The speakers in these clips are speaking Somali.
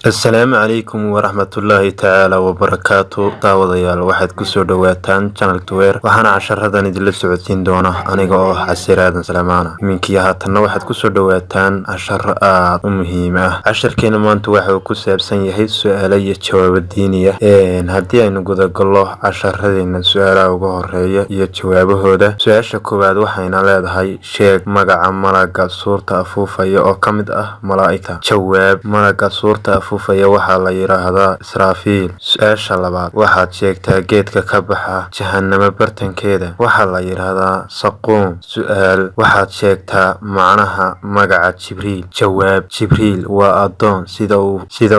Asalaamu calaykum waraxmatullaahi tacaala wabarakaatu. daawadayaal waxaad kusoo dhawaataan channel Twer waxaana casharadan idinla socodsiin doona aniga oo Xasiir Aadan Salamaana. Iminkii haatanna waxaad kusoo dhawaataan cashar aad u muhiim ah. Casharkeena maanta waxa uu ku saabsan yahay su'aalo iyo jawaabo diini ah. Haddii aynu guda galno casharadeena su'aalaha ugu horeeya iyo jawaabahooda. Su'aasha koowaad waxayna leedahay sheeg magaca malaga suurta afuufaya oo ka mid ah malaa'igta. Jawaab: malaga suurta afuufaya waxaa la yiraahdaa Israafiil. Su'aasha labaad waxaad sheegtaa geedka ka baxa jahannama bartankeeda waxaa la yiraahdaa Saquum. Su'aal: waxaad sheegtaa macnaha magaca Jibriil. Jawaab: Jibriil waa adoon sida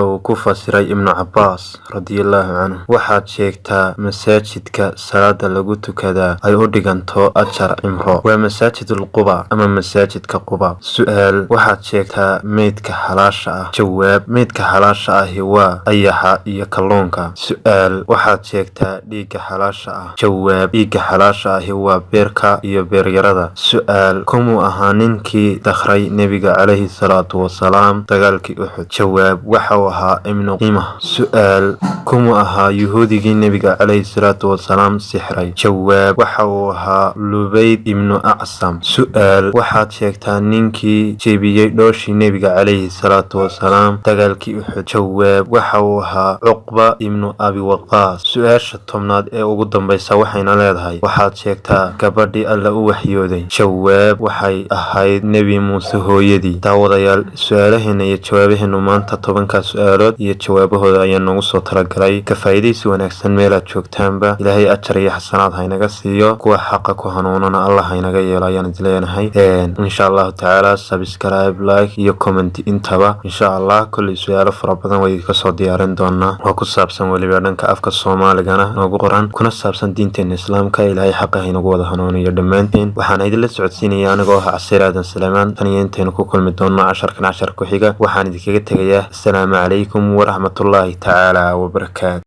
uu ku fasiray Ibnu Cabbaas radiyallahu canhu. Waxaad sheegtaa masaajidka salaada lagu tukadaa ay u dhiganto ajar cimro. Waa masaajidul Quba ama masaajidka Quba. Su'aal: waxaad sheegtaa meydka xalaasha ah. Jawaab: meydka xalaasha ahi waa ayaxa iyo kalluunka. Su'aal: waxaad sheegtaa dhiigga xalaasha ah. Jawaab: dhiigga xalaasha ahi waa beerka iyo beeryarada. Su'aal: kumuu ahaa ninkii dakhray nebiga calayhi salaatu wasalaam dagaalkii Uxud. Jawaab: waxa uu ahaa Ibnu Qimah. Su'aal: kumuu ahaa yuhuudigii nebiga calayhi salaatu wasalaam sixray. Jawaab: waxa uu ahaa Lubayd ibnu Acsam. Su'aal: waxaad sheegtaa ninkii jebiyey dhooshii nebiga calayhi salaatu wasalaam dagaalkii Uxud. Jawaab: waxa uu ahaa Cuqba ibnu Abi Waqaas. Su'aasha tobnaad ee ugu dambaysa waxayna leedahay waxaad sheegtaa gabadhii Alla u waxyooday. Jawaab: waxay ahayd Nebi Muuse hooyadii. daawadayaal su'aalaheena iyo jawaabaheenu maanta 10 su'aalood iyo jawaabahooda ayaan noogu soo talagalay. ka faa'iidaysi wanaagsan meelaad joogtaanba. Ilaahay ajar iyo xasanaad haynaga siiyo, kuwa xaqa ku hanuunana Allah haynaga yeelo ayaan idileenahay. insha Allah tacaala subscribe, like iyo comment intaba. insha Allah kulli su'aalo fara badan way ka soo diyaarin doonaa oo ku saabsan waliba dhanka afka Soomaaligana noogu qoran kuna saabsan diinteena Islaamka. Ilaahay xaqa haynagu wada hanuuniyo dhammaanteen. waxaan idinla socodsiinayaa aniga oo Xasiir Aadan Salaamaan. tan iyo intaynu ku kulmi doonno casharkan ku xiga waxaan idinkaga tegayaa assalaamu calaykum waraxmatullaahi tacaala wabarakaatu.